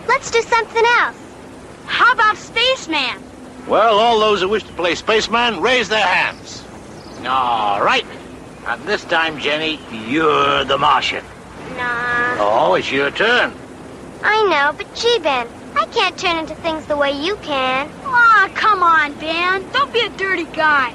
Let's do something else. How about Spaceman? Well, all those who wish to play Spaceman, raise their hands. All right. And this time, Jenny, you're the Martian. Nah. Oh, it's your turn. I know, but gee, Ben, I can't turn into things the way you can. Aw, come on, Ben. Don't be a dirty guy.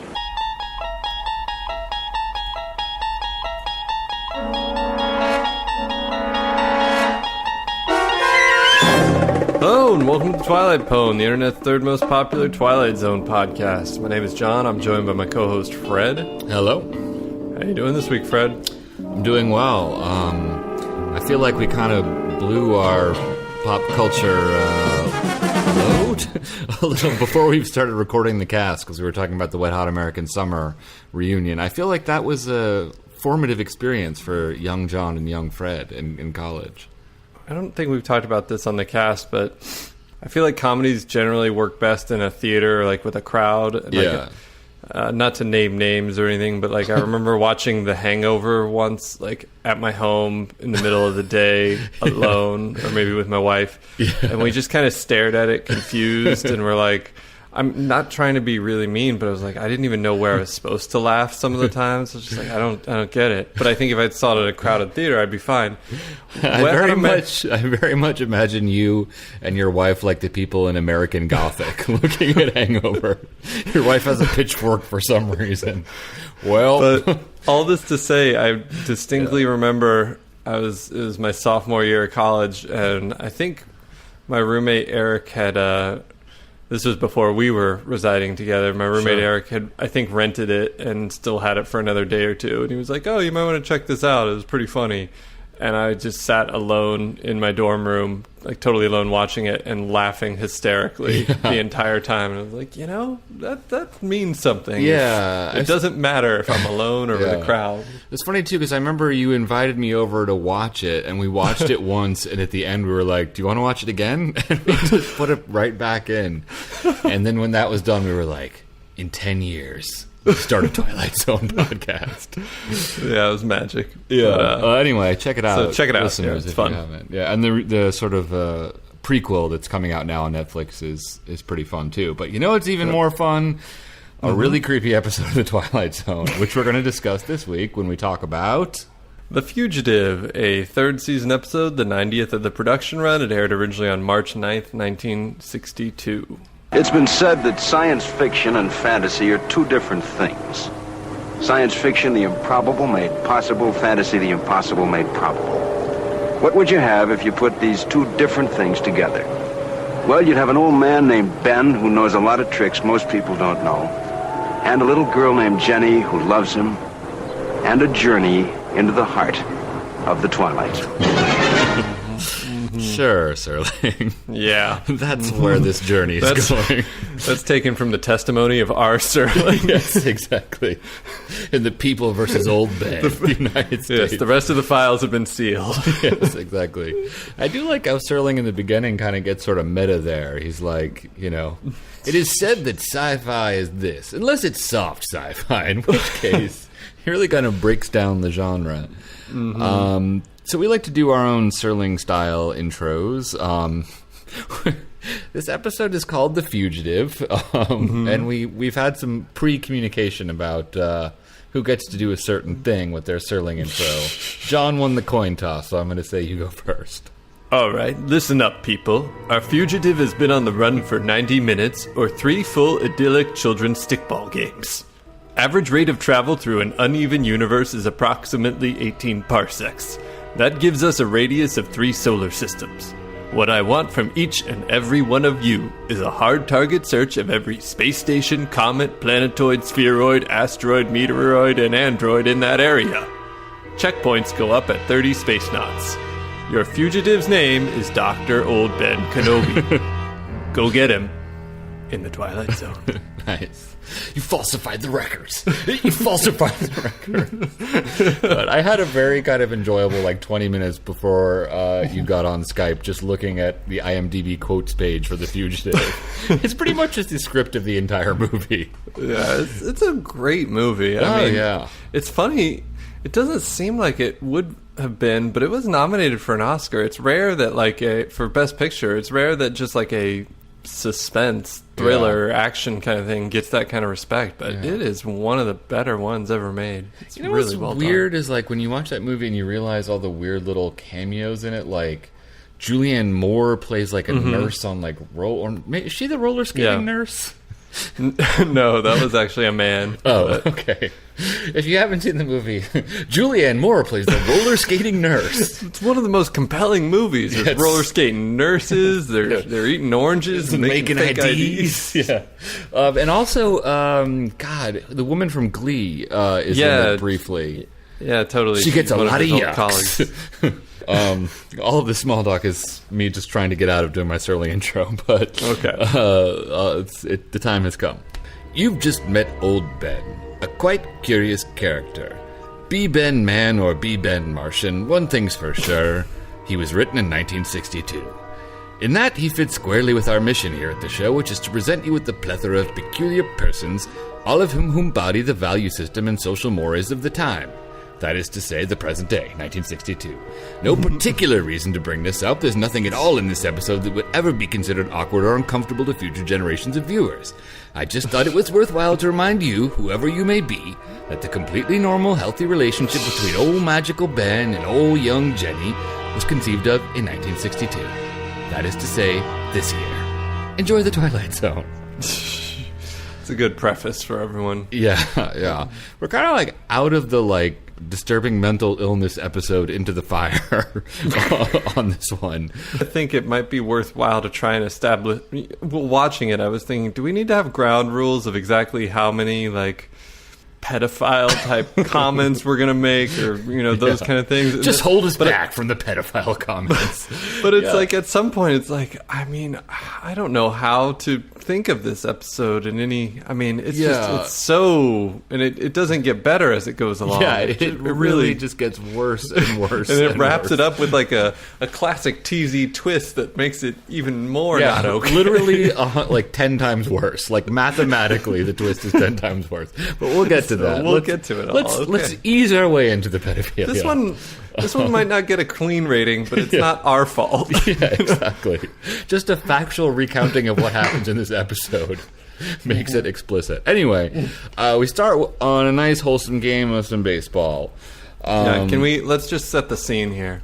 Hello, and welcome to Twilight Pwn, the internet's third most popular Twilight Zone podcast. My name is John. I'm joined by my co-host, Fred. Hello. How you doing this week, Fred? I'm doing well. I feel like we kind of blew our pop culture load a little before we started recording the cast, because we were talking about the Wet Hot American Summer reunion. I feel like that was a formative experience for young John and young Fred in college. I don't think we've talked about this on the cast, but I feel like comedies generally work best in a theater, like with a crowd. Yeah. Not to name names or anything, but like I remember watching The Hangover once, like at my home in the middle of the day, alone, or maybe with my wife, and we just kind of stared at it, confused, and we're like, I'm not trying to be really mean, but I was like, I didn't even know where I was supposed to laugh some of the times. I was just like, I don't get it. But I think if I saw it at a crowded theater, I'd be fine. I very much imagine you and your wife like the people in American Gothic looking at Hangover. Your wife has a pitchfork for some reason. Well, but all this to say, I distinctly remember it was my sophomore year of college, and I think my roommate Eric had this was before we were residing together. My roommate Eric had, I think, rented it and still had it for another day or two. And he was like, oh, you might want to check this out. It was pretty funny. And I just sat alone in my dorm room, like totally alone, watching it and laughing hysterically the entire time. And I was like, you know, that means something. Yeah. It doesn't matter if I'm alone or with a crowd. It's funny, too, because I remember you invited me over to watch it, and we watched it once, and at the end we were like, do you want to watch it again? And we just put it right back in. And then when that was done, we were like, in 10 years... start a Twilight Zone podcast. Yeah, it was magic. Yeah. But, anyway, check it out. So check it out. Listeners, yeah, it's if fun. You haven't. Yeah, and the sort of prequel that's coming out now on Netflix is pretty fun too. But you know, it's even more fun. A really creepy episode of the Twilight Zone, which we're going to discuss this week when we talk about The Fugitive, a third season episode, the 90th of the production run. It aired originally on March 9th, 1962. It's been said that science fiction and fantasy are two different things. Science fiction, the improbable made possible. Fantasy, the impossible made probable. What would you have if you put these two different things together? Well, you'd have an old man named Ben who knows a lot of tricks most people don't know, and a little girl named Jenny who loves him, and a journey into the heart of the Twilight. Sure, Serling. Yeah. That's where this journey is going. That's taken from the testimony of R. Serling. Yes, exactly. In the People versus Old Ben, the United States. Yes, the rest of the files have been sealed. Yes, exactly. I do like how Serling in the beginning kind of gets sort of meta there. He's like, you know, it is said that sci-fi is this, unless it's soft sci-fi, in which case he really kind of breaks down the genre. Mm-hmm. So we like to do our own Serling-style intros. This episode is called The Fugitive, and we've had some pre-communication about who gets to do a certain thing with their Serling intro. John won the coin toss, so I'm going to say you go first. All right, listen up, people. Our fugitive has been on the run for 90 minutes, or 3 full idyllic children's stickball games. Average rate of travel through an uneven universe is approximately 18 parsecs. That gives us a radius of 3 solar systems. What I want from each and every one of you is a hard target search of every space station, comet, planetoid, spheroid, asteroid, meteoroid, and android in that area. Checkpoints go up at 30 space knots. Your fugitive's name is Dr. Old Ben Kenobi. Go get him in the Twilight Zone. Nice. You falsified the records. You falsified the records. But I had a very kind of enjoyable, like, 20 minutes before you got on Skype just looking at the IMDB quotes page for The Fugitive. It's pretty much just the script of the entire movie. Yeah, it's a great movie. I mean, yeah. It's funny. It doesn't seem like it would have been, but it was nominated for an Oscar. It's rare that for Best Picture, it's rare that just like a suspense, thriller, action kind of thing gets that kind of respect. But it is one of the better ones ever made. It's really well done. What's weird is like when you watch that movie and you realize all the weird little cameos in it, like Julianne Moore plays like a nurse on like is she the roller skating nurse? No, that was actually a man. Oh, okay. If you haven't seen the movie, Julianne Moore plays the roller skating nurse. It's one of the most compelling movies. There's roller skating nurses. They're eating oranges and making fake IDs. Yeah, and also, God, the woman from Glee is in it briefly. Yeah, totally. She gets a lot of yucks. Colleagues. All of the small talk is me just trying to get out of doing my Serling intro, but the time has come. You've just met Old Ben, a quite curious character. Be Ben man or be Ben Martian, one thing's for sure, he was written in 1962. In that, he fits squarely with our mission here at the show, which is to present you with the plethora of peculiar persons, all of whom embody the value system and social mores of the time. That is to say, the present day, 1962. No particular reason to bring this up. There's nothing at all in this episode that would ever be considered awkward or uncomfortable to future generations of viewers. I just thought it was worthwhile to remind you, whoever you may be, that the completely normal, healthy relationship between old magical Ben and old young Jenny was conceived of in 1962. That is to say, this year. Enjoy the Twilight Zone. It's a good preface for everyone. Yeah. We're kind of like out of the disturbing mental illness episode into the fire on this one. I think it might be worthwhile to try and establish. Watching it, I was thinking, do we need to have ground rules of exactly how many pedophile type comments we're gonna make, or those kind of things? Just hold us back from the pedophile comments. But it's at some point, it's I don't know how to think of this episode in any. It's just it's so, and it doesn't get better as it goes along. Yeah, it really just gets worse and worse, and it wraps it up with a classic TZ twist that makes it even more not okay. Literally 10 times worse. Mathematically, the twist is 10 times worse. But we'll get to that. We'll get to it all. Let's ease our way into the pedophilia. This one might not get a clean rating, but it's not our fault. Yeah, exactly. Just a factual recounting of what happens in this episode makes it explicit. Anyway, we start on a nice wholesome game of some baseball. Let's just set the scene here.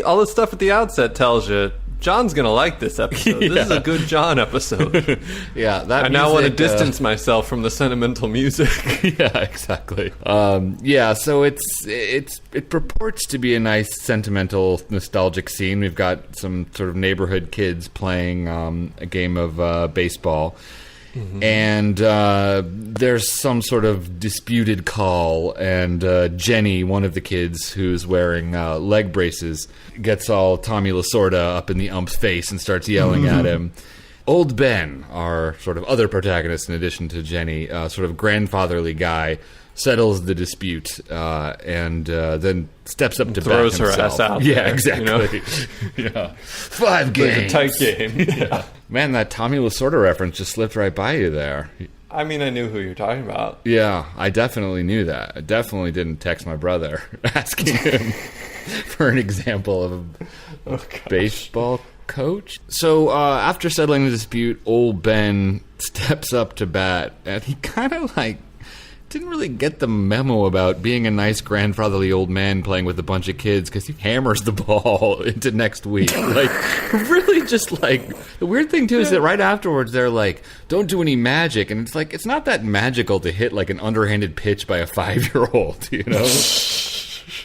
All the stuff at the outset tells you John's gonna like this episode. Yeah. This is a good John episode. I now want to distance myself from the sentimental music. Yeah, exactly. So it purports to be a nice sentimental, nostalgic scene. We've got some sort of neighborhood kids playing a game of baseball. Mm-hmm. And there's some sort of disputed call, and Jenny, one of the kids who's wearing leg braces, gets all Tommy Lasorda up in the ump's face and starts yelling at him. Old Ben, our sort of other protagonist in addition to Jenny, sort of grandfatherly guy, settles the dispute and then steps up to throws bat himself. Her ass out. Yeah, there, exactly. Yeah. 5 games. Like a tight game. Yeah. Man, that Tommy Lasorda reference just slipped right by you there. I knew who you're talking about. Yeah, I definitely knew that. I definitely didn't text my brother asking him for an example of a baseball coach. So after settling the dispute, old Ben steps up to bat, and he kind of didn't really get the memo about being a nice grandfatherly old man playing with a bunch of kids, because he hammers the ball into next week. Really just the weird thing too is that right afterwards they're like, don't do any magic, and it's it's not that magical to hit an underhanded pitch by a 5-year-old,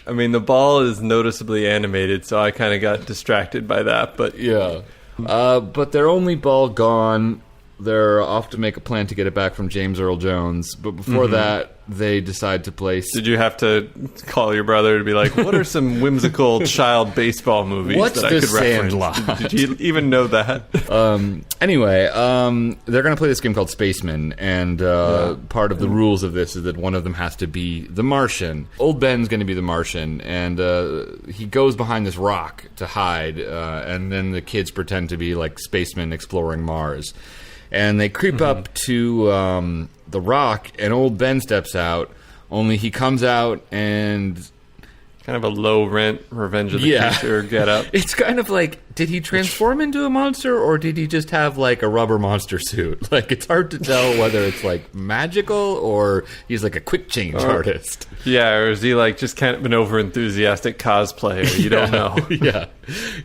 the ball is noticeably animated, so I kind of got distracted by that, but yeah. But their only ball gone. they're off to make a plan to get it back from James Earl Jones. But before that, they decide to place... Did you have to call your brother to be like, what are some whimsical child baseball movies What's that I the could reference? Sandlot? Did you even know that? Anyway, they're going to play this game called Spaceman, and part of the rules of this is that one of them has to be the Martian. Old Ben's going to be the Martian, and he goes behind this rock to hide, and then the kids pretend to be like spacemen exploring Mars. And they creep up to the rock, and old Ben steps out, only he comes out and... Kind of a low-rent Revenge of the Future get-up. It's kind of like, did he transform into a monster, or did he just have, like, a rubber monster suit? Like, it's hard to tell whether it's, like, magical, or he's, like, a quick-change artist. Yeah, or is he, like, just kind of an over-enthusiastic cosplayer? You don't know.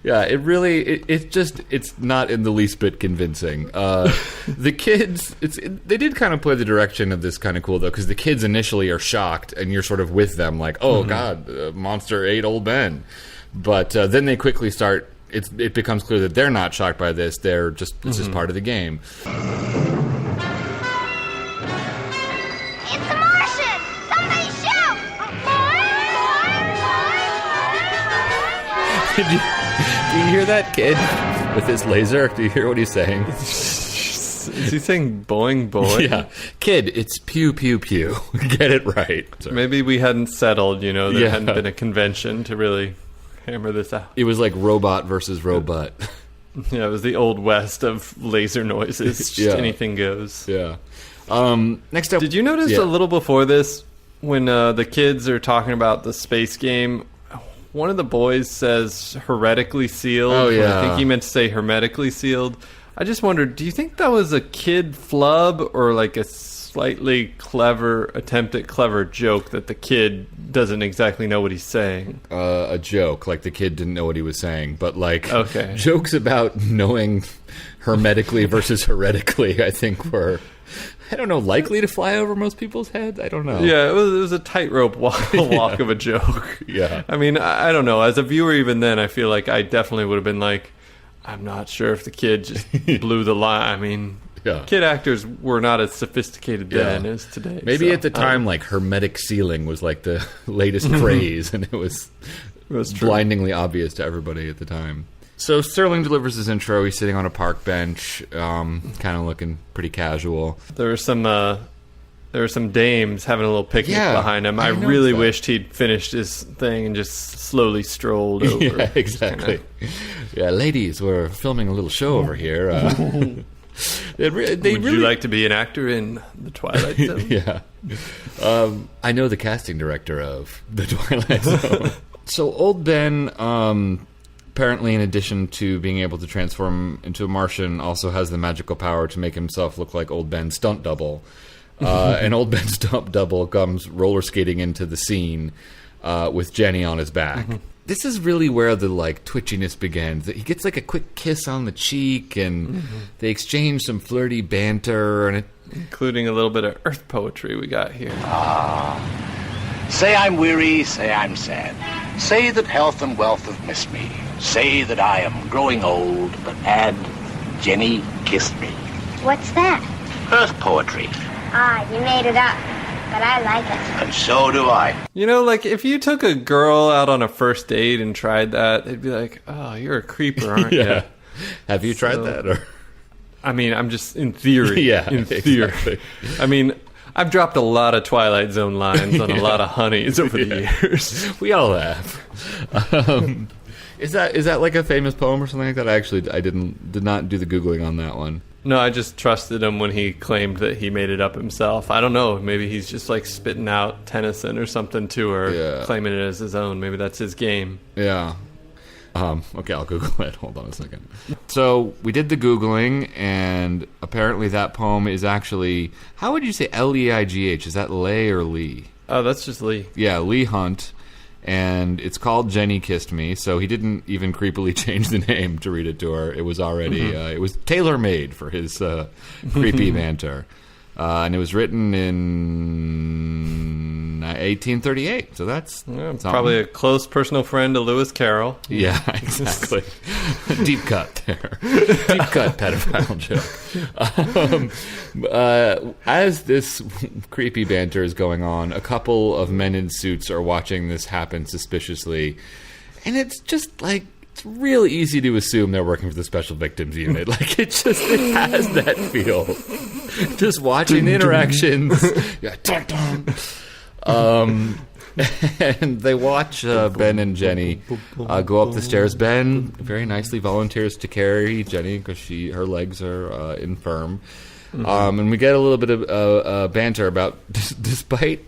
Yeah, it really, it's not in the least bit convincing. The kids, they did kind of play the direction of this kind of cool, though, because the kids initially are shocked, and you're sort of with them, like, oh, God, monster ate old Ben. But then they quickly start, it becomes clear that they're not shocked by this, it's just part of the game. It's the Martian! Somebody shout! Do you hear that kid with his laser? Do you hear what he's saying? Is he saying boing, boing? Yeah. Kid, it's pew, pew, pew. Get it right. Sorry. Maybe we hadn't settled, there hadn't been a convention to really hammer this out. It was like robot versus robot. Yeah, it was the old west of laser noises. Just anything goes. Yeah. Next up... Did you notice a little before this, when the kids are talking about the space game, one of the boys says heretically sealed? Oh, yeah. I think he meant to say hermetically sealed. I just wondered, do you think that was a kid flub or like a slightly attempt at clever joke that the kid doesn't exactly know what he's saying? A joke, like the kid didn't know what he was saying, but like jokes about knowing hermetically versus heretically, I think were, I don't know, likely to fly over most people's heads? I don't know. Yeah, it was a tightrope walk of a joke. Yeah. I mean, I don't know. As a viewer even then, I feel like I definitely would have been like, I'm not sure if the kid just blew the line. I mean, kid actors were not as sophisticated then as today. Maybe at the time, like, hermetic sealing was like the latest phrase, and it was blindingly obvious to everybody at the time. So Serling delivers his intro. He's sitting on a park bench, kind of looking pretty casual. There were some dames having a little picnic behind him. I really wished he'd finished his thing and just slowly strolled over. Yeah, exactly. Yeah, ladies, we're filming a little show over here. Would you like to be an actor in the Twilight Zone? Yeah. I know the casting director of the Twilight Zone. So old Ben, apparently in addition to being able to transform into a Martian, also has the magical power to make himself look like old Ben's stunt double. And old Ben's stunt double comes roller skating into the scene with Jenny on his back. This is really where the like twitchiness begins. He gets like a quick kiss on the cheek, and they exchange some flirty banter, and including a little bit of earth poetry we got here. Say I'm weary, say I'm sad. Say that health and wealth have missed me. Say that I am growing old, but add, Jenny kissed me. What's that? Earth poetry. You made it up, but I like it. And so do I. Like, if you took a girl out on a first date and tried that, they'd be like, oh, you're a creeper, aren't you? Have you tried that? Or? I mean, I'm just, in theory. In theory. Exactly. I mean, I've dropped a lot of Twilight Zone lines on a lot of honeys over the years. We all have. Is that like a famous poem or something like that? I did not do the Googling on that one. No, I just trusted him when he claimed that he made it up himself. I don't know. Maybe he's just like spitting out Tennyson or something to her, claiming it as his own. Maybe that's his game. Yeah. Okay, I'll Google it. Hold on a second. So we did the Googling, and apparently that poem is actually, how would you say Leigh? Is that Leigh or Lee? Oh, that's just Lee. Yeah, Lee Hunt. And it's called Jenny Kissed Me, so he didn't even creepily change the name to read it to her. It was already, it was tailor-made for his creepy banter. And it was written in 1838. So that's probably a close personal friend to Lewis Carroll. Yeah, exactly. Deep cut there. Deep cut pedophile joke. As this creepy banter is going on, a couple of men in suits are watching this happen suspiciously. And it's just like, it's real easy to assume they're working for the Special Victims Unit. Like, it has that feel. Just watching the interactions. Yeah, and they watch Ben and Jenny go up the stairs. Ben very nicely volunteers to carry Jenny because her legs are infirm. And we get a little bit of banter about, despite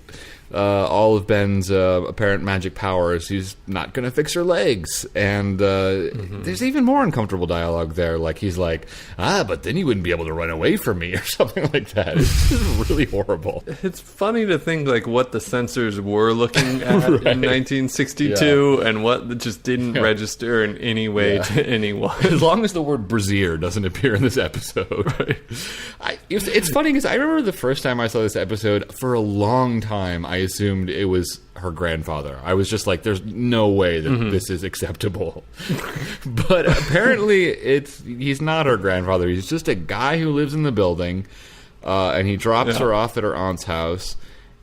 all of Ben's apparent magic powers, he's not going to fix her legs. And there's even more uncomfortable dialogue there. Like, he's like, but then you wouldn't be able to run away from me, or something like that. It's just really horrible. It's funny to think, like, what the censors were looking at in 1962 and what just didn't register in any way to anyone. As long as the word brassiere doesn't appear in this episode. Right. It's funny because I remember the first time I saw this episode, for a long time, I assumed it was her grandfather. I was just like, there's no way that this is acceptable. But apparently he's not her grandfather. He's just a guy who lives in the building, and he drops her off at her aunt's house.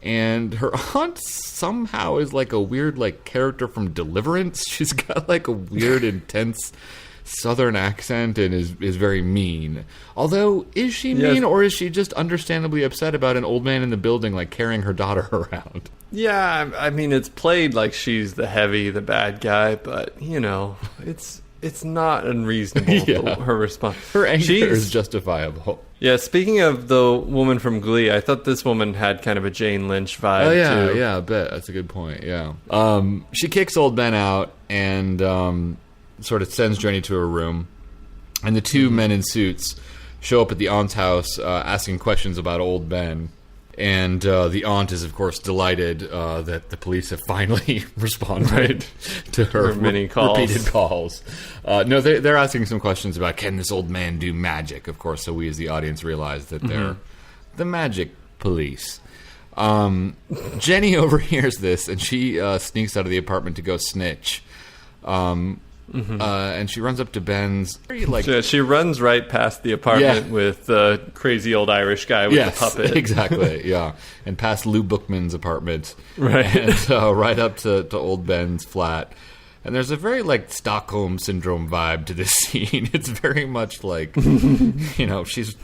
And her aunt somehow is like a weird like character from Deliverance. She's got like a weird, intense Southern accent and is very mean. Although, is she mean, or is she just understandably upset about an old man in the building like carrying her daughter around? Yeah, I mean, it's played like she's the bad guy, but, you know, it's not unreasonable, her response. Her anger is justifiable. Yeah, speaking of the woman from Glee, I thought this woman had kind of a Jane Lynch vibe, too. Yeah, I bet. That's a good point, yeah. She kicks old Ben out and sort of sends Jenny to her room. And the two men in suits show up at the aunt's house asking questions about old Ben. And the aunt is, of course, delighted that the police have finally responded to her many calls. Repeated calls. No, they're asking some questions about, can this old man do magic? Of course, so we as the audience realize that they're the magic police. Jenny overhears this, and she sneaks out of the apartment to go snitch. And she runs up to Ben's. She runs right past the apartment with the crazy old Irish guy with the puppet. Exactly, yeah. And past Lou Bookman's apartment. Right. And right up to old Ben's flat. And there's a very, like, Stockholm Syndrome vibe to this scene. It's very much like, you know, she's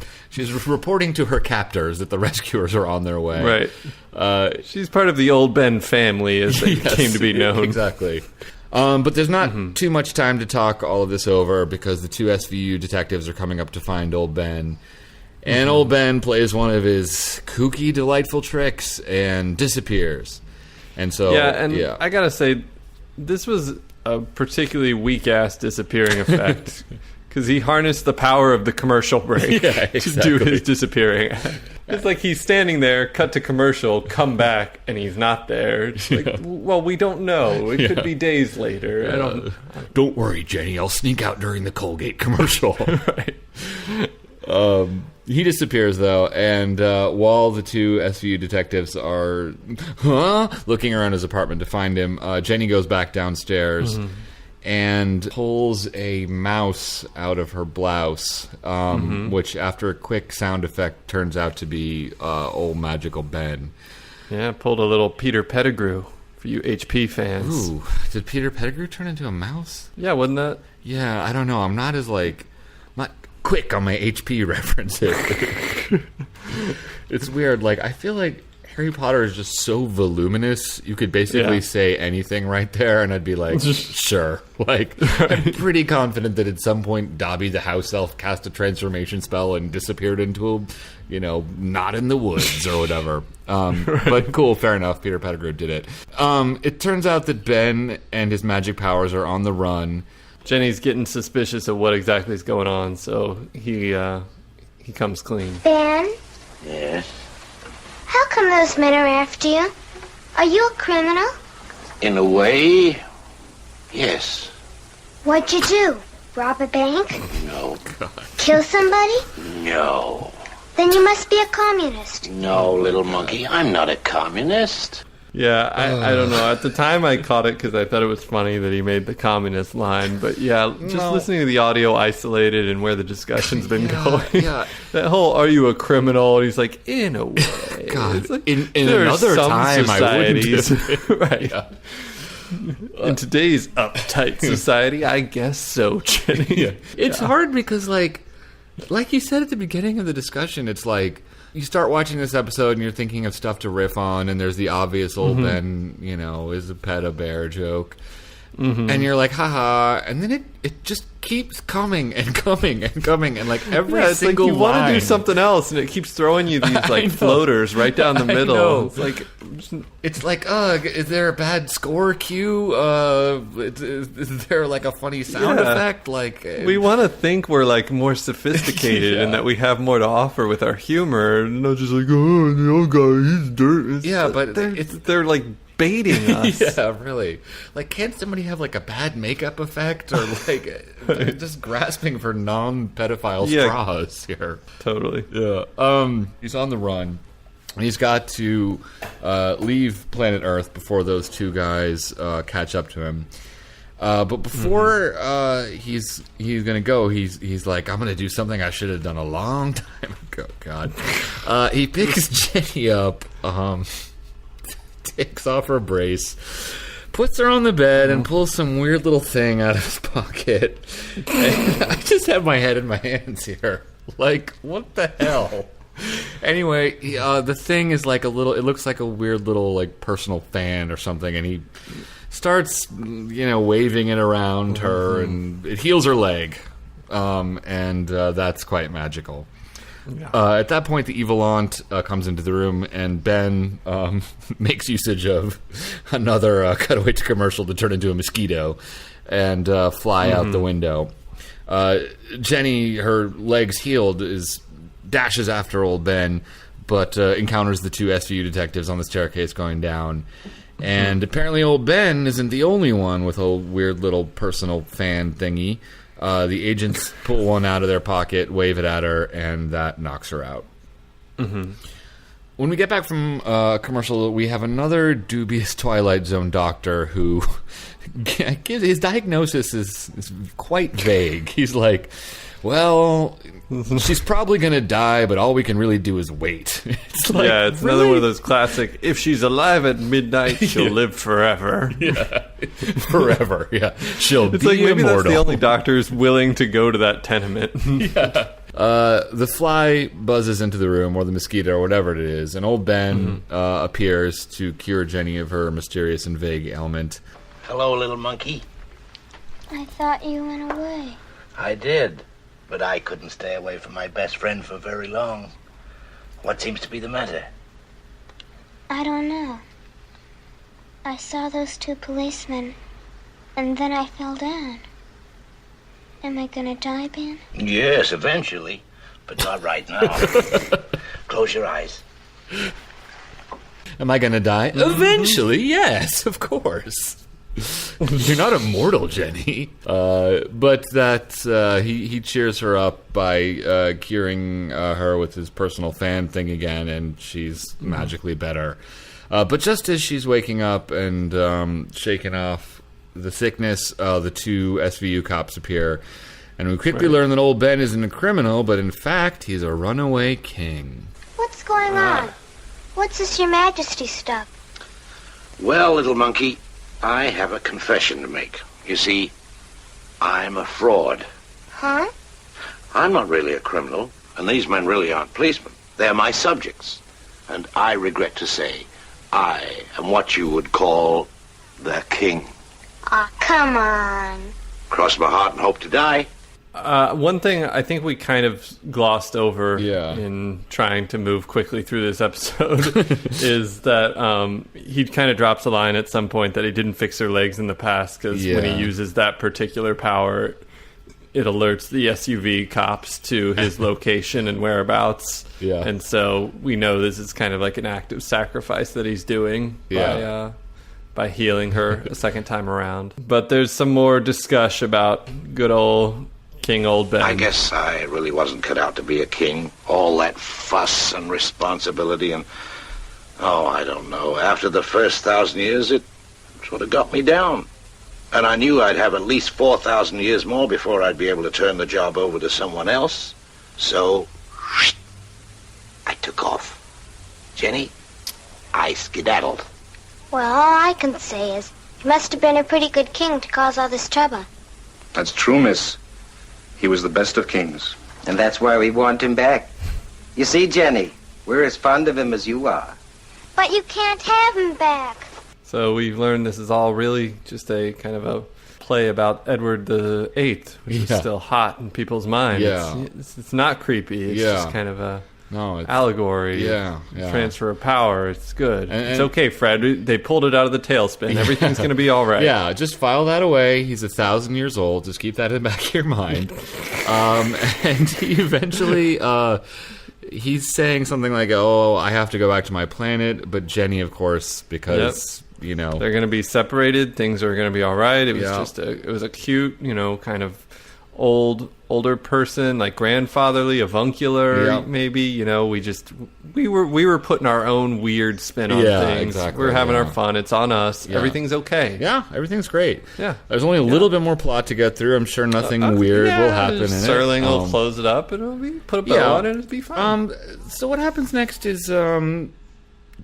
reporting to her captors that the rescuers are on their way. Right. She's part of the old Ben family, as they came to be known. Exactly. But there's not too much time to talk all of this over because the two SVU detectives are coming up to find old Ben. And old Ben plays one of his kooky, delightful tricks and disappears. And so, I gotta say, this was a particularly weak-ass disappearing effect. Because he harnessed the power of the commercial break to do his disappearing. It's like he's standing there, cut to commercial, come back, and he's not there. It's like, well, we don't know. It could be days later. Don't worry, Jenny. I'll sneak out during the Colgate commercial. He disappears, though, and while the two SVU detectives are looking around his apartment to find him, Jenny goes back downstairs and pulls a mouse out of her blouse, which, after a quick sound effect, turns out to be old magical Ben. Yeah, pulled a little Peter Pettigrew for you HP fans. Ooh, did Peter Pettigrew turn into a mouse? Yeah, wasn't that? Yeah, I don't know. I'm not as, not quick on my HP references. It's weird. Like, I feel like Harry Potter is just so voluminous, you could basically say anything right there, and I'd be like, sure. Like, I'm pretty confident that at some point Dobby the house elf cast a transformation spell and disappeared into a, not in the woods or whatever. But cool, fair enough, Peter Pettigrew did it. It turns out that Ben and his magic powers are on the run. Jenny's getting suspicious of what exactly is going on, so he comes clean. Ben? Yes? How come those men are after you? Are you a criminal? In a way, yes. What'd you do? Rob a bank? No. Kill somebody? No. Then you must be a communist. No, little monkey, I'm not a communist. Yeah, I don't know. At the time, I caught it because I thought it was funny that he made the communist line. But yeah, just listening to the audio isolated and where the discussion's been going. Yeah. That whole, are you a criminal? And he's like, in a way. God, Like, in there are another some time, societies, I wouldn't. right. Yeah. In today's uptight society, I guess so, Jenny. Yeah. It's hard because, like you said at the beginning of the discussion, it's like you start watching this episode and you're thinking of stuff to riff on, and there's the obvious old Ben, is a pet a bear joke. And you're like, haha, and then it just keeps coming and coming and coming, and like every It's single like you want to line. do something else, and it keeps throwing you these like floaters right down the middle. know. It's like, It's like, is there a bad score cue? Is there like a funny sound effect? Like we want to think we're like more sophisticated and that we have more to offer with our humor, and not just like, oh, the old guy, he's dirt. but they're like baiting us. Yeah, really. Like, can't somebody have like a bad makeup effect, or like they're just grasping for non-pedophile straws here? Totally. Yeah. He's on the run. He's got to leave planet Earth before those two guys catch up to him. But before he's gonna go, he's like, I'm gonna do something I should have done a long time ago. God. He picks Jenny up. Takes off her brace, puts her on the bed, and pulls some weird little thing out of his pocket. And I just have my head in my hands here. Like, what the hell? Anyway, the thing is like it looks like a weird little like personal fan or something, and he starts, waving it around her, and it heals her leg. And that's quite magical. Yeah. At that point, the evil aunt comes into the room, and Ben makes usage of another cutaway to commercial to turn into a mosquito and fly out the window. Jenny, her legs healed, dashes after old Ben, but encounters the two SVU detectives on the staircase going down. And apparently old Ben isn't the only one with a weird little personal fan thingy. The agents pull one out of their pocket, wave it at her, and that knocks her out. When we get back from commercial, we have another dubious Twilight Zone doctor who his diagnosis is quite vague. He's like, well, she's probably going to die, but all we can really do is wait. It's like, it's another one of those classic, if she's alive at midnight, she'll live forever. Yeah, forever, yeah. She'll It's be like maybe immortal. that's the only doctor who's willing to go to that tenement. Yeah. The fly buzzes into the room, or the mosquito, or whatever it is, and old Ben appears to cure Jenny of her mysterious and vague ailment. Hello, little monkey. I thought you went away. I did, but I couldn't stay away from my best friend for very long. What seems to be the matter? I don't know. I saw those two policemen, and then I fell down. Am I gonna die, Ben? Yes, eventually, but not right now. Close your eyes. Am I going to die? Eventually, yes, of course. You're not immortal, Jenny. But that he cheers her up by curing her with his personal fan thing again, and she's magically better. But just as she's waking up and shaking off the sickness, the two SVU cops appear, and we quickly learn that old Ben isn't a criminal, but in fact, he's a runaway king. What's going on? What's this Your Majesty stuff? Well, little monkey, I have a confession to make. You see, I'm a fraud. Huh? I'm not really a criminal, and these men really aren't policemen. They're my subjects. And I regret to say, I am what you would call the king. Aw, come on. Cross my heart and hope to die. One thing I think we kind of glossed over Yeah. in trying to move quickly through this episode is that he kind of drops a line at some point that he didn't fix her legs in the past because when he uses that particular power, it alerts the SUV cops to his location and whereabouts. Yeah. And so we know this is kind of like an act of sacrifice that he's doing by healing her a second time around. But there's some more discussion about good old King Old Ben. I guess I really wasn't cut out to be a king. All that fuss and responsibility and... Oh, I don't know. After the first 1,000 years, it sort of got me down. And I knew I'd have at least 4,000 years more before I'd be able to turn the job over to someone else. So, I took off. Jenny, I skedaddled. Well, all I can say is, he must have been a pretty good king to cause all this trouble. That's true, miss. He was the best of kings. And that's why we want him back. You see, Jenny, we're as fond of him as you are. But you can't have him back. So we've learned this is all really just a kind of a play about Edward the Eighth, which is still hot in people's minds. Yeah. It's not creepy. It's just kind of a allegory. Yeah. Transfer of power. It's good. It's okay, Fred. They pulled it out of the tailspin. Everything's going to be all right. Yeah, just file that away. He's 1,000 years old. Just keep that in the back of your mind. And he eventually... he's saying something like, "Oh, I have to go back to my planet," but Jenny, of course, because they're going to be separated, things are going to be all right. It was it was a cute, kind of older person, like grandfatherly, avuncular, maybe. We were putting our own weird spin on things. Exactly, we're having our fun. It's on us. Everything's okay. Yeah, everything's great. Yeah, there's only a little bit more plot to get through. I'm sure nothing weird will happen in it. Serling will close it up, and it'll be put a bow on it. It'll be fine. So what happens next is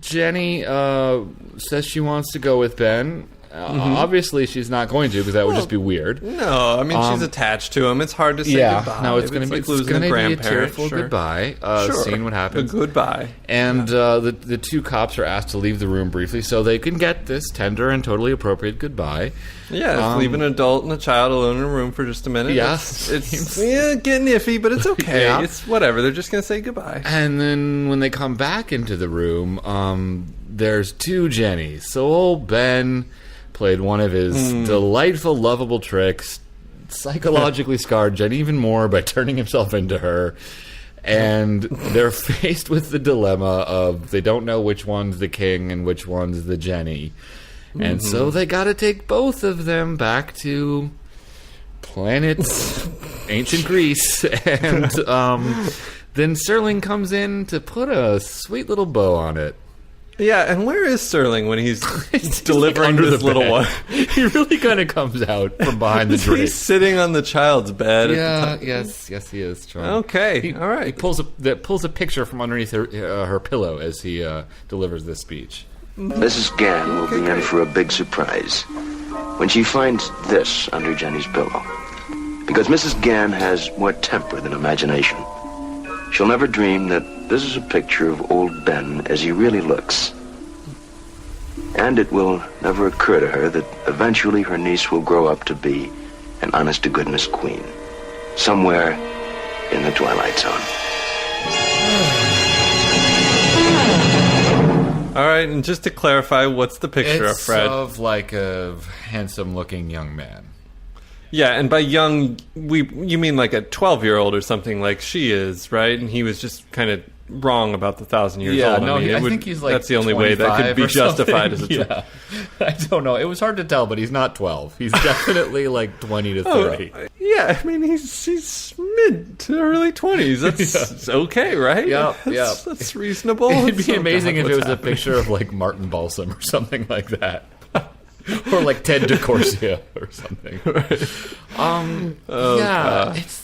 Jenny says she wants to go with Ben. Obviously, she's not going to because that would just be weird. No, I mean she's attached to him. It's hard to say goodbye. No, it's going to be losing a grandparent. Tearful goodbye. Seeing what happens. A goodbye. And the two cops are asked to leave the room briefly so they can get this tender and totally appropriate goodbye. Yeah, leave an adult and a child alone in a room for just a minute. Yeah, it's getting iffy, but it's okay. It's whatever. They're just going to say goodbye. And then when they come back into the room, there's two Jennys. So old Ben played one of his delightful, lovable tricks, psychologically scarred Jenny even more by turning himself into her. And they're faced with the dilemma of they don't know which one's the king and which one's the Jenny. And so they got to take both of them back to planet ancient Greece. And then Serling comes in to put a sweet little bow on it. Yeah, and where is Serling when he's delivering this little one? He really kind of comes out from behind the drapes. He's sitting on the child's bed. Yeah, yes, he is. Trying. Okay, all right. He pulls a picture from underneath her pillow as he delivers this speech. Mrs. Gann will be in for a big surprise when she finds this under Jenny's pillow. Because Mrs. Gann has more temper than imagination. She'll never dream that this is a picture of old Ben as he really looks. And it will never occur to her that eventually her niece will grow up to be an honest-to-goodness queen. Somewhere in the Twilight Zone. All right, and just to clarify, what's the picture of Fred? It's of like a handsome-looking young man. Yeah, and by young, you mean like a 12-year-old or something like she is, right? And he was just kind of wrong about the 1,000 years old. No, I think he's like that's the only way that could be justified as a child. I don't know. It was hard to tell, but he's not 12. He's definitely like 20 to 30. Yeah, I mean, he's mid to early 20s. That's okay, right? Yeah. That's reasonable. It'd be amazing if it was a picture of like Martin Balsam or something like that. Or like Ted DeCorsia or something.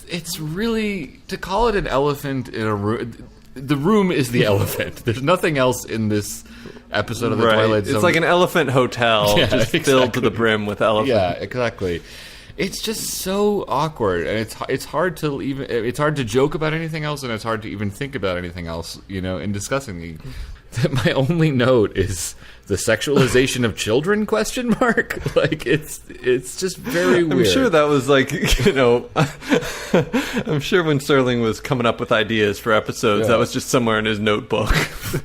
It's really, to call it an elephant in a room. The room is the elephant. There's nothing else in this episode of the Twilight Zone. It's like an elephant hotel, filled to the brim with elephants. Yeah, exactly. It's just so awkward, and it's hard to joke about anything else, and it's hard to even think about anything else. In discussing my only note is the sexualization of children ? Like it's just very weird. I'm sure that was like I'm sure when Serling was coming up with ideas for episodes, that was just somewhere in his notebook.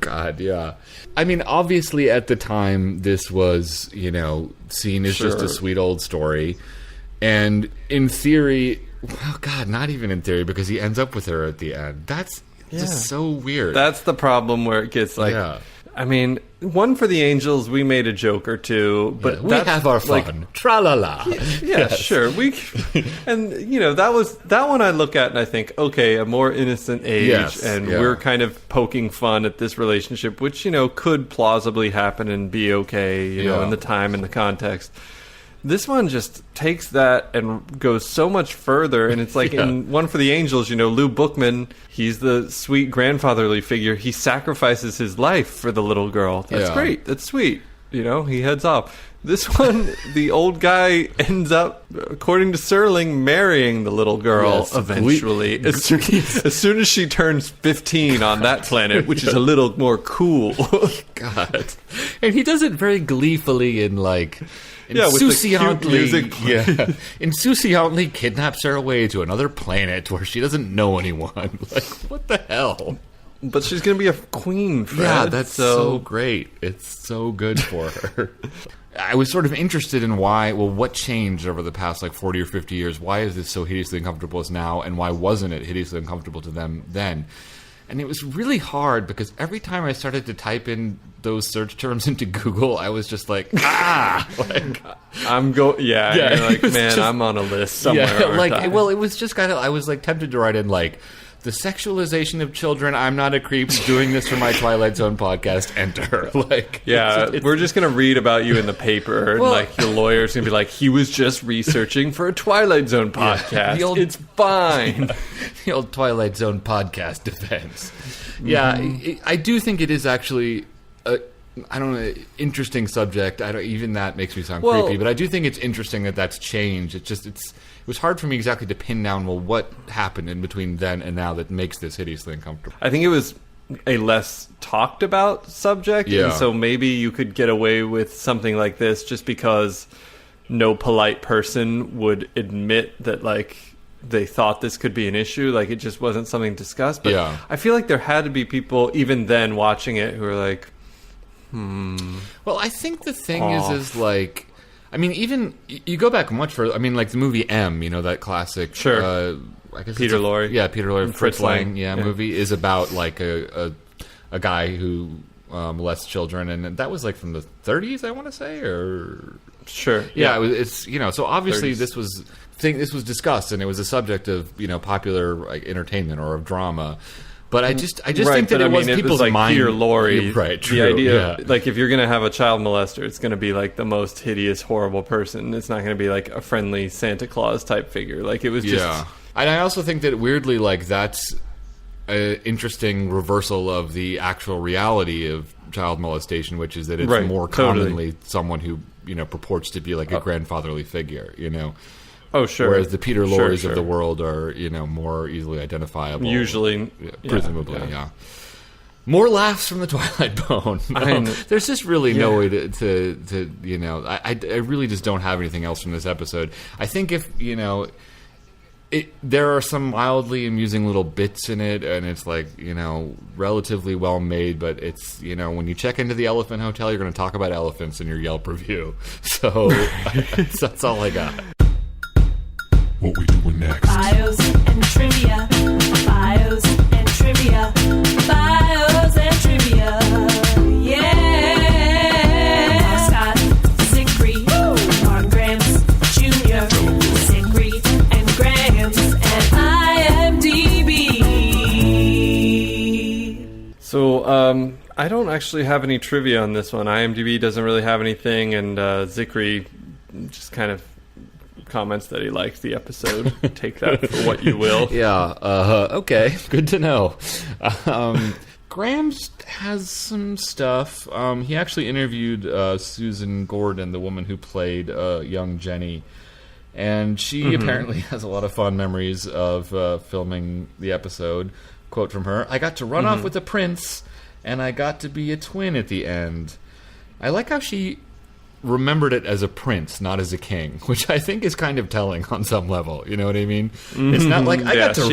God, yeah. I mean, obviously at the time this was seen as just a sweet old story, and in theory, well, God, not even in theory, because he ends up with her at the end. That's just so weird. That's the problem where it gets like. I mean, one for the angels, we made a joke or two, but we have our fun. Tra-la-la. Yeah, sure. And, that one I look at and I think, okay, a more innocent age, we're kind of poking fun at this relationship, which, could plausibly happen and be okay, in the time and the context. This one just takes that and goes so much further, and it's like in One for the Angels, Lou Bookman, he's the sweet grandfatherly figure. He sacrifices his life for the little girl. That's great. That's sweet. He heads off. This one, the old guy ends up, according to Serling, marrying the little girl eventually. As soon as she turns 15 on that planet, which is a little more cool. God. And he does it very gleefully in insouciantly kidnaps her away to another planet where she doesn't know anyone. Like, what the hell? But she's going to be a queen, Fred. Yeah, that's so great. It's so good for her. I was sort of interested in what changed over the past 40 or 50 years? Why is this so hideously uncomfortable as now, and why wasn't it hideously uncomfortable to them then? And it was really hard because every time I started to type in those search terms into Google, I was just like, I'm I'm on a list somewhere. It was just kind of, I was tempted to write in the sexualization of children. I'm not a creep doing this for my Twilight Zone podcast. Enter. We're just gonna read about you in the paper, and your lawyer's gonna be like, he was just researching for a Twilight Zone podcast. It's fine. The old Twilight Zone podcast defense. Yeah, I do think it is actually interesting subject. Even that makes me sound creepy, but I do think it's interesting that that's changed. It was hard for me exactly to pin down, what happened in between then and now that makes this hideously uncomfortable. I think it was a less talked about subject, and so maybe you could get away with something like this just because no polite person would admit that, they thought this could be an issue. It just wasn't something discussed. But I feel like there had to be people, even then, watching it who were like, Well, I think the thing is even you go back much further. The movie M, that classic. Sure. I guess Peter Lorre. Yeah, Peter Lorre, Fritz Lang. Movie is about a guy who molests children, and that was from the 30s, I want to say, or sure. Yeah, it's so obviously 30s. This was discussed, and it was a subject of popular entertainment or of drama. But I just think that it was people's mind. Peter Lorre, right? True. The idea, if you're going to have a child molester, it's going to be the most hideous, horrible person. It's not going to be a friendly Santa Claus type figure. It was just. Yeah, and I also think that weirdly, that's an interesting reversal of the actual reality of child molestation, which is that it's more commonly someone who purports to be a grandfatherly figure. Oh, sure. Whereas the Peter Lorres of the world are, more easily identifiable. Usually. Presumably, yeah. More laughs from the Twilight Pwn. There's just really no way to I really just don't have anything else from this episode. I think if, there are some mildly amusing little bits in it, and it's relatively well made, but it's, when you check into the Elephant Hotel, you're going to talk about elephants in your Yelp review. So that's all I got. What we doing next? Bios and trivia. Bios and trivia. Bios and trivia. Yeah. Scott, Zachary, Mark Grams Jr., Zachary and Grams, and IMDB. So, I don't actually have any trivia on this one. IMDb doesn't really have anything, and Zachary just kind of comments that he liked the episode. Take that for what you will. Okay, good to know. Grams has some stuff. He actually interviewed Susan Gordon, the woman who played young Jenny, and she apparently has a lot of fond memories of filming the episode. Quote from her: "I got to run off with a prince, and I got to be a twin at the end." I like how she remembered it as a prince, not as a king, which I think is kind of telling on some level. You know what I mean? It's not like I got to.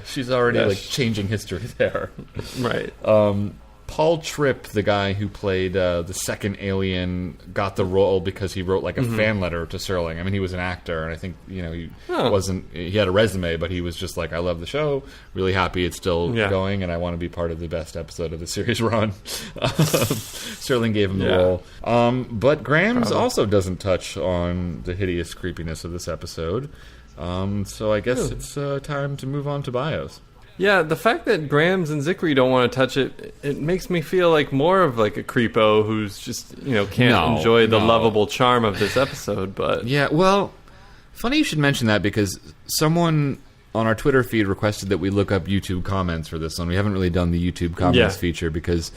She's already changing history there. Right. Paul Tripp, the guy who played the second alien, got the role because he wrote like a fan letter to Serling. I mean, he was an actor, and I think he he had a resume, but he was just like, I love the show, really happy it's still going, and I want to be part of the best episode of the series run. Serling gave him the role. But Grams also doesn't touch on the hideous creepiness of this episode. So I guess it's time to move on to bios. Yeah, the fact that Grams and Zickery don't want to touch it, it makes me feel like more of like a creepo who's just, can't enjoy the lovable charm of this episode. But yeah, well, funny you should mention that, because someone on our Twitter feed requested that we look up YouTube comments for this one. We haven't really done the YouTube comments feature because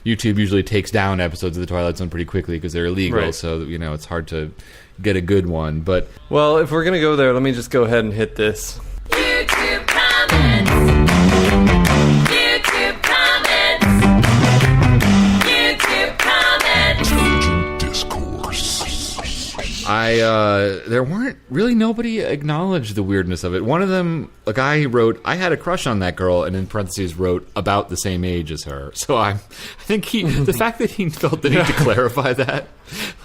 YouTube usually takes down episodes of the Twilight Zone pretty quickly because they're illegal, so it's hard to get a good one. But well, if we're going to go there, let me just go ahead and hit this. YouTube comments. YouTube comments. YouTube comments. Intelligent discourse. There weren't really, nobody acknowledged the weirdness of it. One of them, a guy wrote, I had a crush on that girl, and in parentheses wrote, about the same age as her. So I think the fact that he felt the need to clarify that,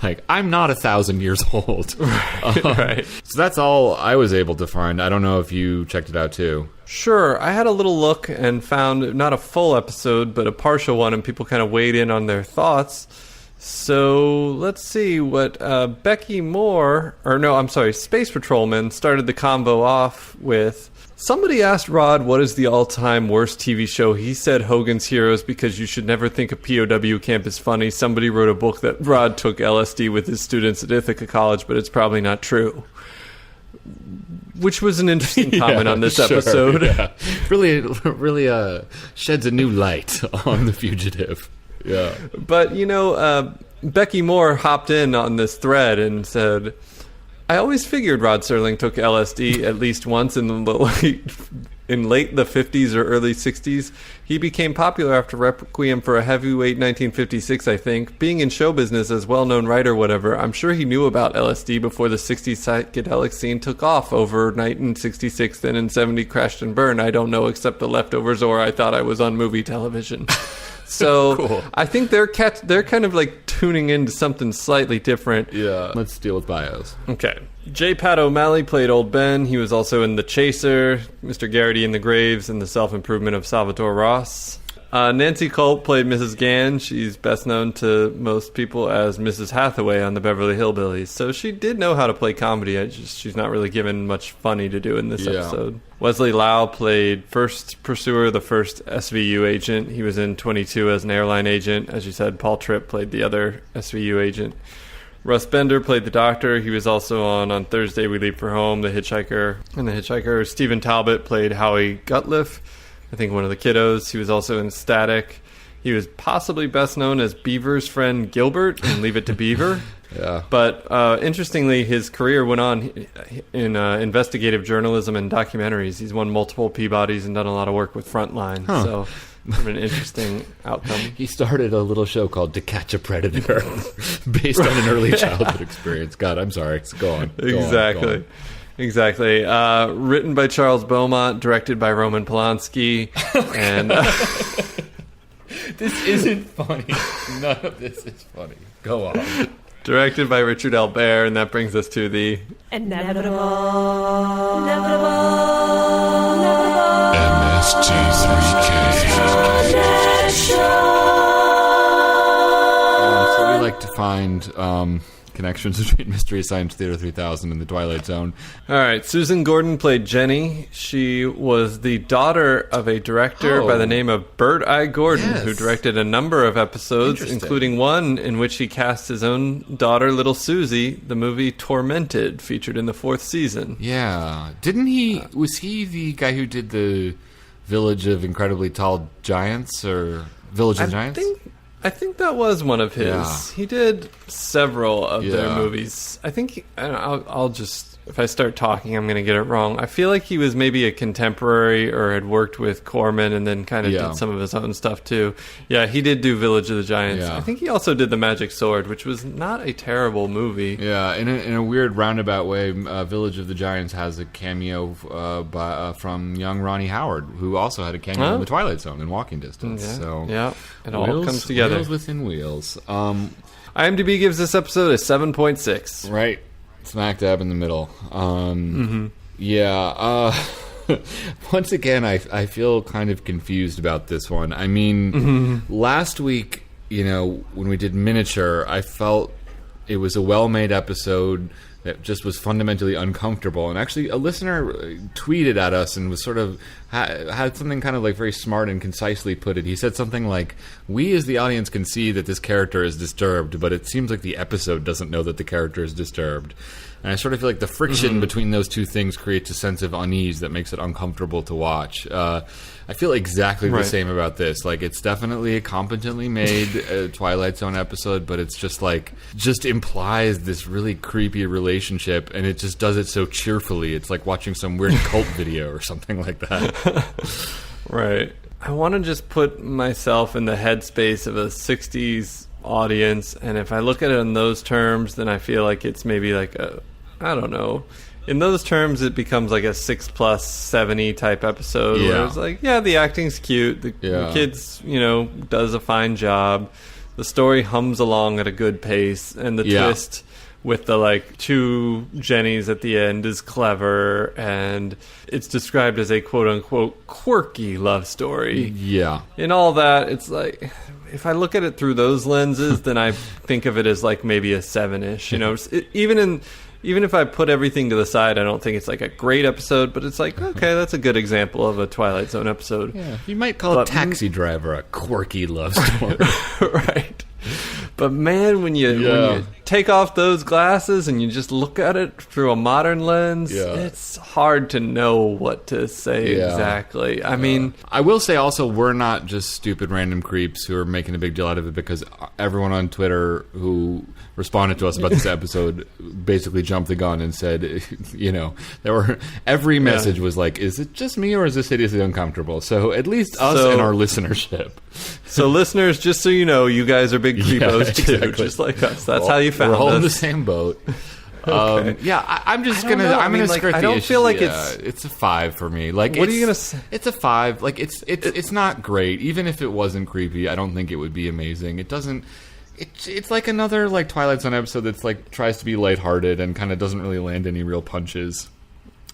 like, I'm not 1,000 years old. Right. So that's all I was able to find. I don't know if you checked it out too. Sure. I had a little look and found not a full episode, but a partial one, and people kind of weighed in on their thoughts. So let's see what Becky Moore, Space Patrolman started the convo off with. Somebody asked Rod what is the all-time worst TV show. He said Hogan's Heroes because you should never think a POW camp is funny. Somebody wrote a book that Rod took LSD with his students at Ithaca College, but it's probably not true. Which was an interesting comment on this episode. Yeah. Really sheds a new light on The Fugitive. Yeah. But, Becky Moore hopped in on this thread and said, I always figured Rod Serling took LSD at least once in late the 50s or early 60s. He became popular after Requiem for a Heavyweight 1956, I think. Being in show business as well-known writer, whatever, I'm sure he knew about LSD before the 60s psychedelic scene took off overnight in 66, then in 70 crashed and burned. I don't know except The Leftovers or I Thought I Was on Movie Television. So cool. I think they're kind of like tuning into something slightly different. Yeah. Let's deal with bios. Okay. J. Pat O'Malley played Old Ben. He was also in The Chaser, Mr. Garrity in the Graves, and The Self-Improvement of Salvatore Ross. Nancy Culp played Mrs. Gann. She's best known to most people as Mrs. Hathaway on the Beverly Hillbillies. So she did know how to play comedy. She's not really given much funny to do in this episode. Wesley Lau played First Pursuer, the first SVU agent. He was in 22 as an airline agent. As you said, Paul Tripp played the other SVU agent. Russ Bender played the Doctor. He was also on Thursday We Leave for Home, The Hitchhiker. And The Hitchhiker. Stephen Talbot played Howie Gutliff, I think one of the kiddos. He was also in Static. He was possibly best known as Beaver's friend Gilbert in Leave It to Beaver. Yeah. But interestingly, his career went on in investigative journalism and documentaries. He's won multiple Peabodys and done a lot of work with Frontline. So an interesting outcome. He started a little show called To Catch a Predator based on an early childhood experience. God, I'm sorry. Go on. Exactly. Exactly. Written by Charles Beaumont, directed by Roman Polanski, and this isn't funny. None of this is funny. Go on. Directed by Richard Albert, and that brings us to the Inevitable. MST3K. So we like to find connections between Mystery Science Theater 3000 and the Twilight Zone. All right, Susan Gordon played Jenny. She was the daughter of a director by the name of Bert I. Gordon, who directed a number of episodes, including one in which he cast his own daughter, Little Susie. The movie Tormented featured in the 4th season. Yeah. Didn't he... was he the guy who did the Village of Incredibly Tall Giants, or Village of Giants? I think that was one of his. Yeah. He did several of their movies. I think I'll just if I start talking, I'm going to get it wrong. I feel like he was maybe a contemporary or had worked with Corman and then kind of did some of his own stuff too. Yeah, he did do Village of the Giants. Yeah. I think he also did The Magic Sword, which was not a terrible movie. Yeah, in a weird roundabout way, Village of the Giants has a cameo from young Ronnie Howard, who also had a cameo in The Twilight Zone in Walking Distance. Yeah, So yeah, it all comes together. Wheels within wheels. IMDb gives this episode a 7.6. Right. Smack dab in the middle. Yeah. Once again, I feel kind of confused about this one. I mean, last week, when we did Miniature, I felt it was a well-made episode that just was fundamentally uncomfortable. And actually, a listener tweeted at us and was sort of had something kind of like very smart and concisely put it. He said something like, "We as the audience can see that this character is disturbed, but it seems like the episode doesn't know that the character is disturbed." And I sort of feel like the friction between those two things creates a sense of unease that makes it uncomfortable to watch. I feel exactly the same about this. Like, it's definitely a competently made Twilight Zone episode, but it's just implies this really creepy relationship, and it just does it so cheerfully. It's like watching some weird cult video or something like that. Right. I want to just put myself in the headspace of a 60s audience, and if I look at it in those terms, then I feel like it's maybe like I don't know. In those terms, it becomes like a 6+ 70 type episode. Yeah. Where it's like, yeah, the acting's cute. The kids, does a fine job. The story hums along at a good pace, and the twist with the two Jennies at the end is clever, and it's described as a quote unquote quirky love story. Yeah. In all that, it's like, if I look at it through those lenses, then I think of it as like maybe a 7-ish. Even if I put everything to the side, I don't think it's like a great episode, but it's like, okay, that's a good example of a Twilight Zone episode. Yeah, you might call Taxi Driver a quirky love story. Right. But man, when you take off those glasses and you just look at it through a modern lens, it's hard to know what to say exactly. I mean, I will say also, we're not just stupid random creeps who are making a big deal out of it, because everyone on Twitter who responded to us about this episode basically jumped the gun and said, every message was like, is it just me or is this hideously uncomfortable? So at least us and our listenership. So listeners, just so you know, you guys are big creepos too, just like us. That's how you found us. We're all in the same boat. Okay. I'm just gonna skirt the issue. I don't feel like it's a 5 for me. Like, what are you gonna say? It's a 5. Like, it's not great. Even if it wasn't creepy, I don't think it would be amazing. It doesn't. It's like another like Twilight Zone episode that's like tries to be lighthearted and kind of doesn't really land any real punches.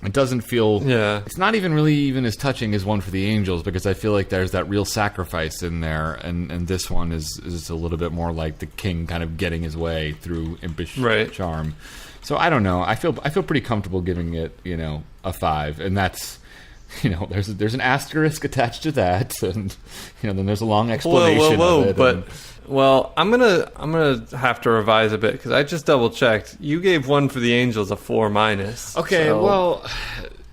It doesn't feel... Yeah. It's not even as touching as One for the Angels, because I feel like there's that real sacrifice in there, and this one is a little bit more like the king kind of getting his way through impish charm. So I don't know. I feel pretty comfortable giving it, a 5, and that's... there's an asterisk attached to that, and then there's a long explanation of it. But well, I'm gonna have to revise a bit, because I just double checked. You gave One for the Angels a 4-. Okay, so. Well,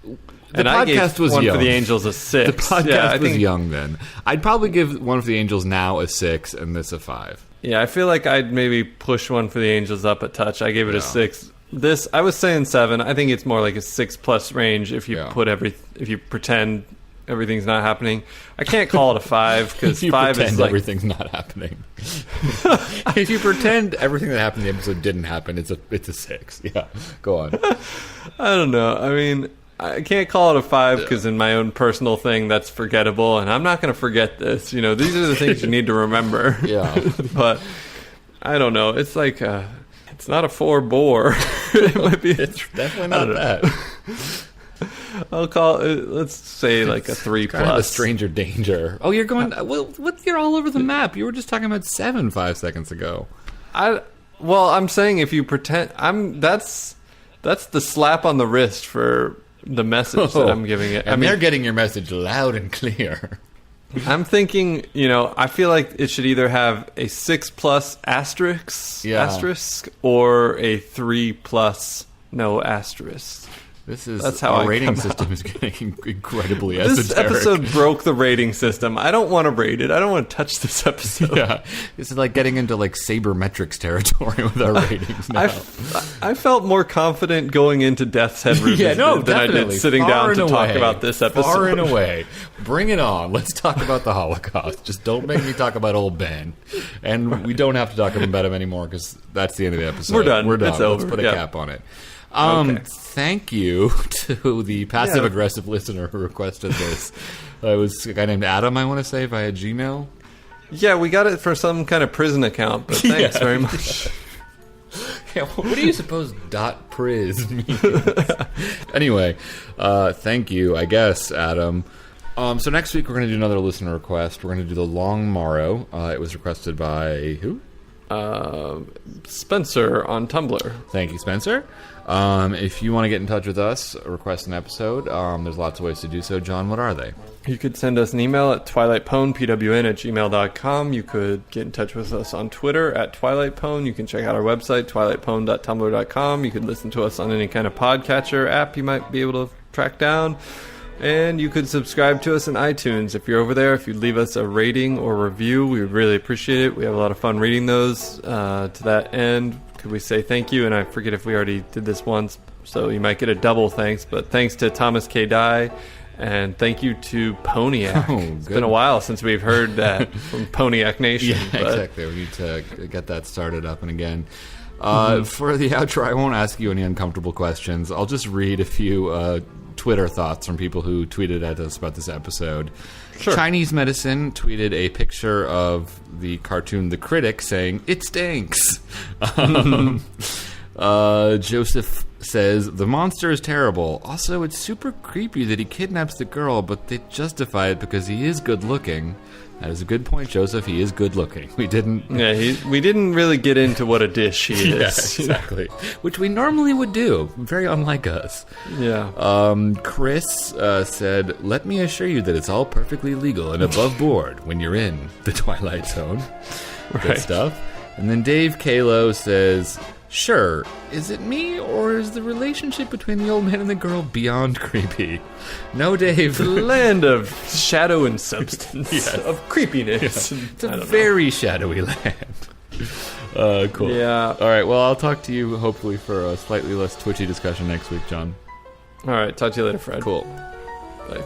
the and podcast I gave was One young. for the Angels a 6. The podcast was young then. I'd probably give One for the Angels now a 6 and this a 5. Yeah, I feel like I'd maybe push One for the Angels up a touch. I gave it a 6. This, I was saying 7. I think it's more like a 6+ range if you if you pretend everything's not happening. I can't call it a 5 because 5 is like everything's not happening. If you pretend everything that happened in the episode didn't happen, it's a 6. Yeah, go on. I don't know. I mean, I can't call it a 5 because in my own personal thing, that's forgettable, and I'm not going to forget this. These are the things you need to remember. Yeah, but I don't know. It's like it's not a 4 bore. It might be. It's definitely not that. I'll call it, let's say like a 3+. Kind of a stranger danger. Oh, you're going. Well, you're all over the map. You were just talking about 7 5 seconds ago. I'm saying if you pretend, that's the slap on the wrist for the message that I'm giving it. And they're getting your message loud and clear. I'm thinking, I feel like it should either have a 6+ asterisk or a 3+ no asterisk. That's how our rating system is getting incredibly esoteric. This episode broke the rating system. I don't want to rate it. I don't want to touch this episode. Yeah, this is like getting into like sabermetrics territory with our ratings now. I felt more confident going into Death's Head reviews than I did sitting down to talk about this episode. Far and away. Bring it on. Let's talk about the Holocaust. Just don't make me talk about old Ben. And we don't have to talk about him anymore because that's the end of the episode. We're done. It's over. Let's put a cap on it. Okay. Thank you to the passive-aggressive listener who requested this. It was a guy named Adam, I want to say, via Gmail. Yeah, we got it for some kind of prison account, but thanks very much. Yeah, what do you suppose .priz means? Anyway, thank you, I guess, Adam. So next week we're going to do another listener request. We're going to do The Long Morrow. It was requested by who? Spencer on Tumblr. Thank you, Spencer. If you want to get in touch with us, request an episode, there's lots of ways to do so. John, what are they? You could send us an email at twilightpwn@gmail.com. You could get in touch with us on Twitter at Twilight Pwn. You can check out our website, twilightpwn.tumblr.com. You could listen to us on any kind of podcatcher app you might be able to track down. And you could subscribe to us in iTunes. If you're over there, if you'd leave us a rating or review, we would really appreciate it. We have a lot of fun reading those. To that end, could we say thank you? And I forget if we already did this once, so you might get a double thanks. But thanks to Thomas K. Dye, and thank you to Poniac. It's been a while since we've heard that from Poniac Nation. Yeah, exactly. We need to get that started up and again. For the outro, I won't ask you any uncomfortable questions. I'll just read a few Twitter thoughts from people who tweeted at us about this episode. Sure. Chinese Medicine tweeted a picture of the cartoon The Critic saying, "It stinks." Joseph says, "The monster is terrible. Also, it's super creepy that he kidnaps the girl, but they justify it because he is good looking." That is a good point, Joseph. He is good looking. We didn't really get into what a dish he is. Yeah, exactly. Which we normally would do. Very unlike us. Yeah. Chris said, "Let me assure you that it's all perfectly legal and above board when you're in the Twilight Zone." Right. Good stuff. And then Dave Kalo says, "Sure, is it me, or is the relationship between the old man and the girl beyond creepy?" No, Dave. The land of shadow and substance. Yes. Of creepiness. Yeah. It's a very shadowy land. Cool. Yeah. All right, well, I'll talk to you, hopefully, for a slightly less twitchy discussion next week, John. All right, talk to you later, Fred. Cool. Bye.